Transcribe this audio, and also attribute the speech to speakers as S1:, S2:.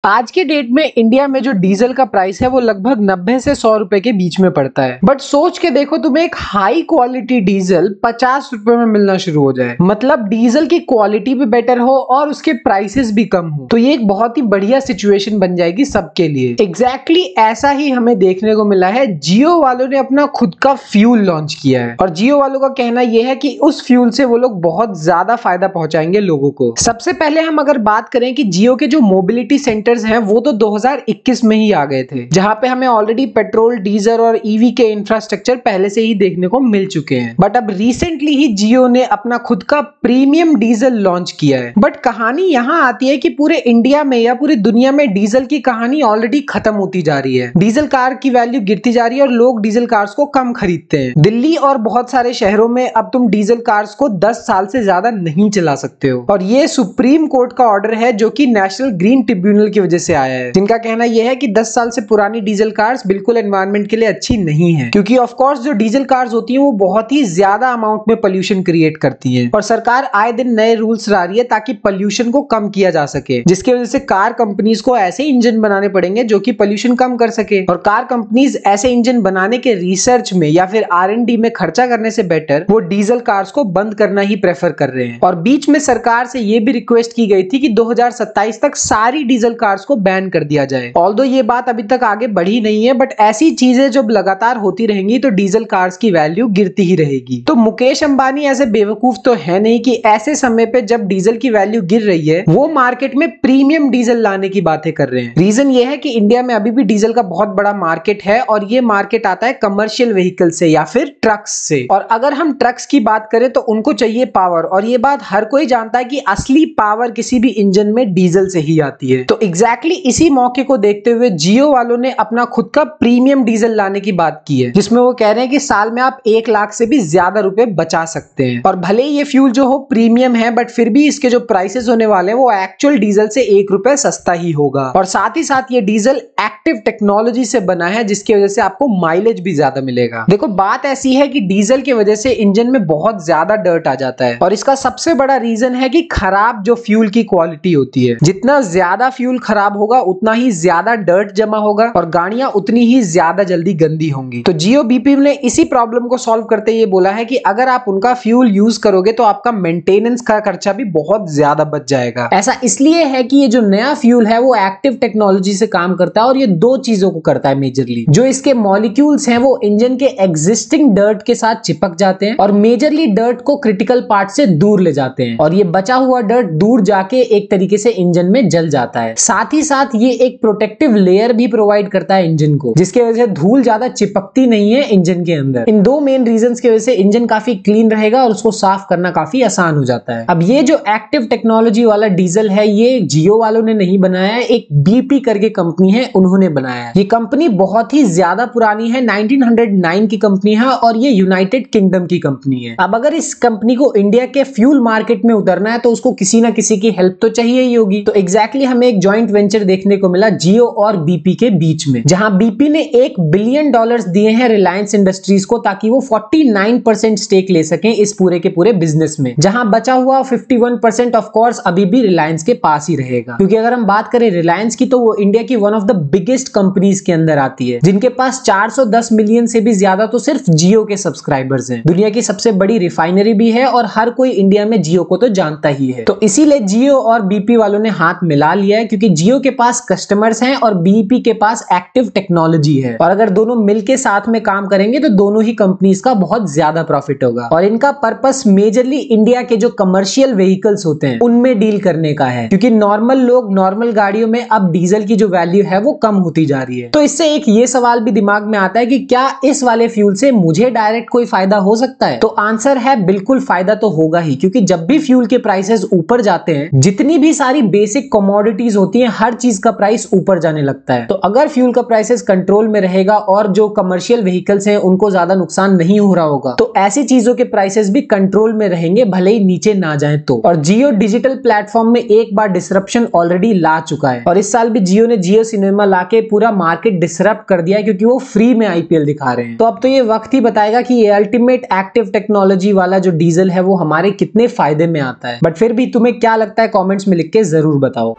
S1: आज के डेट में इंडिया में जो डीजल का प्राइस है वो लगभग 90 से 100 रुपए के बीच में पड़ता है। बट सोच के देखो, तुम्हें एक हाई क्वालिटी डीजल 50 रुपए में मिलना शुरू हो जाए, मतलब डीजल की क्वालिटी भी बेटर हो और उसके प्राइसेस भी कम हो, तो ये एक बहुत ही बढ़िया सिचुएशन बन जाएगी सबके लिए। एग्जैक्टली ऐसा ही हमें देखने को मिला है। जियो वालों ने अपना खुद का फ्यूल लॉन्च किया है और जियो वालों का कहना यह है कि उस फ्यूल से वो लोग बहुत ज्यादा फायदा पहुंचाएंगे लोगों को। सबसे पहले हम अगर बात करें कि जियो के जो मोबिलिटी सेंटर हैं वो तो 2021 में ही आ गए थे, जहां पे हमें ऑलरेडी पेट्रोल, डीजल और ईवी के इंफ्रास्ट्रक्चर पहले से ही देखने को मिल चुके हैं। बट अब रिसेंटली ही जियो ने अपना खुद का प्रीमियम डीजल लॉन्च किया है। बट कहानी यहां आती है कि पूरे इंडिया में या पूरी दुनिया में डीजल की कहानी ऑलरेडी खत्म होती जा रही है। डीजल कार की वैल्यू गिरती जा रही है और लोग डीजल कार्स को कम खरीदते हैं। दिल्ली और बहुत सारे शहरों में अब तुम डीजल कार्स को 10 साल से ज्यादा नहीं चला सकते हो, और ये सुप्रीम कोर्ट का ऑर्डर है जो कि नेशनल ग्रीन ट्रिब्यूनल की वजह से आया है, जिनका कहना यह है कि 10 साल से पुरानी डीजल कार्स बिल्कुल एनवायरनमेंट के लिए अच्छी नहीं है, क्योंकि ऑफ कोर्स जो डीजल कार्स होती हैं वो बहुत ही ज्यादा अमाउंट में पोल्यूशन क्रिएट करती हैं, और सरकार आए दिन नए रूल्स ला रही है ताकि पोल्यूशन को कम किया जा सके, जिसकी वजह से कार कंपनीज को ऐसे इंजन बनाने पड़ेंगे जो कि पोल्यूशन कम कर सके। और कार कंपनीज ऐसे इंजन बनाने के रिसर्च में या फिर R&D में खर्चा करने से बेटर वो डीजल कार्स को बंद करना ही प्रेफर कर रहे हैं। और बीच में सरकार से ये भी रिक्वेस्ट की गई थी कि 2027 तक सारी डीजल कार्स को बैन कर दिया जाए। ऑल्दो ये बात अभी तक आगे बढ़ी नहीं है, बट ऐसी चीजें जब लगातार होती रहेंगी तो डीजल कार्स की वैल्यू गिरती ही रहेगी। तो मुकेश अंबानी ऐसे बेवकूफ तो है नहीं कि ऐसे समय पे जब डीजल की वैल्यू गिर रही है वो मार्केट में प्रीमियम डीजल लाने की बातें कर रहे हैं। रीजन ये है कि इंडिया में अभी भी डीजल का बहुत बड़ा मार्केट है, और ये मार्केट आता है कमर्शियल व्हीकल से या फिर ट्रक्स से। और अगर हम ट्रक्स की बात करें तो उनको चाहिए पावर, और ये बात हर कोई जानता है कि असली पावर किसी भी इंजन में डीजल से ही आती है। तो एग्जैक्टली इसी मौके को देखते हुए जियो वालों ने अपना खुद का प्रीमियम डीजल लाने की बात की है, जिसमें वो कह रहे हैं कि साल में आप 1 लाख से भी ज्यादा रुपए बचा सकते हैं। और भले ही ये फ्यूल जो हो प्रीमियम है, बट फिर भी इसके जो प्राइसेस होने वाले हैं वो एक्चुअल डीजल से 1 रुपए सस्ता ही होगा। और साथ ही साथ ये डीजल एक्टिव टेक्नोलॉजी से बना है, जिसकी वजह से आपको माइलेज भी ज्यादा मिलेगा। देखो, बात ऐसी है कि डीजल की वजह से इंजन में बहुत ज्यादा डर्ट आ जाता है, और इसका सबसे बड़ा रीजन है कि खराब जो फ्यूल की क्वालिटी होती है। जितना ज्यादा फ्यूल खराब होगा उतना ही ज्यादा डर्ट जमा होगा और गाड़ियां उतनी ही ज्यादा जल्दी गंदी होंगी। तो जियो बीपी ने इसी प्रॉब्लम को सॉल्व करते ये बोला है कि अगर आप उनका फ्यूल यूज करोगे तो आपका मेंटेनेंस का खर्चा भी बहुत ज्यादा बच जाएगा। ऐसा इसलिए है कि ये जो नया फ्यूल है वो एक्टिव टेक्नोलॉजी से काम करता है, और ये 2 चीजों को करता है मेजरली। जो इसके मॉलिक्यूल्स हैं वो इंजन के एग्जिस्टिंग डर्ट के साथ चिपक जाते हैं और मेजरली डर्ट को क्रिटिकल पार्ट से दूर ले जाते हैं, और ये बचा हुआ डर्ट दूर जाके एक तरीके से इंजन में जल जाता है। साथ ही साथ ये एक प्रोटेक्टिव लेयर भी प्रोवाइड करता है इंजन को, जिसकी वजह से धूल ज्यादा चिपकती नहीं है इंजन के अंदर। इन 2 मेन रीजंस की वजह से इंजन काफी क्लीन रहेगा और उसको साफ करना काफी आसान हो जाता है। अब ये जो एक्टिव टेक्नोलॉजी वाला डीजल है ये जियो वालों ने नहीं बनाया है, एक बीपी करके कंपनी है, उन्होंने बनाया है। ये कंपनी बहुत ही ज्यादा पुरानी है, 1909 की कंपनी है, और ये यूनाइटेड किंगडम की कंपनी है। अब अगर इस कंपनी को इंडिया के फ्यूल मार्केट में उतरना है तो उसको किसी ना किसी की हेल्प तो चाहिए ही होगी। तो एग्जैक्टली हमें एक जॉइंट वेंचर देखने को मिला जियो और बीपी के बीच में, जहां बीपी ने $1 बिलियन दिए हैं रिलायंस इंडस्ट्रीज को, ताकि वो 49% स्टेक ले सकें इस पूरे के पूरे बिजनेस में, जहां बचा हुआ 51% ऑफ कोर्स अभी भी रिलायंस के पास ही रहेगा। क्योंकि अगर हम बात करें रिलायंस की तो वो इंडिया की one of the biggest companies के अंदर आती है, जिनके पास 410 मिलियन से भी ज्यादा तो सिर्फ जियो के सब्सक्राइबर्स हैं। दुनिया की सबसे बड़ी रिफाइनरी भी है, और हर कोई इंडिया में जियो को तो जानता ही है। तो इसीलिए जियो और बीपी वालों ने हाथ मिला लिया है, क्योंकि जियो के पास कस्टमर्स हैं और बीपी के पास एक्टिव टेक्नोलॉजी है, और अगर दोनों मिलके साथ में काम करेंगे तो दोनों ही कंपनीज का बहुत ज्यादा प्रॉफिट होगा। और इनका पर्पस मेजरली इंडिया के जो कमर्शियल व्हीकल्स होते हैं उनमें डील करने का है, क्योंकि नॉर्मल लोग नॉर्मल गाड़ियों में अब डीजल की जो वैल्यू है वो कम होती जा रही है। तो इससे एक ये सवाल भी दिमाग में आता है कि क्या इस वाले फ्यूल से मुझे डायरेक्ट कोई फायदा हो सकता है? तो आंसर है बिल्कुल, फायदा तो होगा ही, क्योंकि जब भी फ्यूल के प्राइसेस ऊपर जाते हैं, जितनी भी सारी बेसिक कमोडिटीज होती हैं हर चीज का प्राइस ऊपर जाने लगता है। तो अगर फ्यूल का प्राइसेस कंट्रोल में रहेगा और जो कमर्शियल व्हीकल्स हैं उनको ज्यादा नुकसान नहीं हो रहा होगा, तो ऐसी चीजों के प्राइसेस भी कंट्रोल में रहेंगे, भले ही नीचे ना जाए तो। और जियो डिजिटल प्लेटफॉर्म में एक बार डिसरप्शन ऑलरेडी ला चुका है, और इस साल भी जियो ने जियो सिनेमा लाके पूरा मार्केट डिसरप्ट कर दिया, क्योंकि वो फ्री में आईपीएल दिखा रहे हैं। तो अब तो ये वक्त ही बताएगा कि ये अल्टीमेट एक्टिव टेक्नोलॉजी वाला जो डीजल है वो हमारे कितने फायदे में आता है। बट फिर भी तुम्हें क्या लगता है, कमेंट्स में लिख के जरूर बताओ।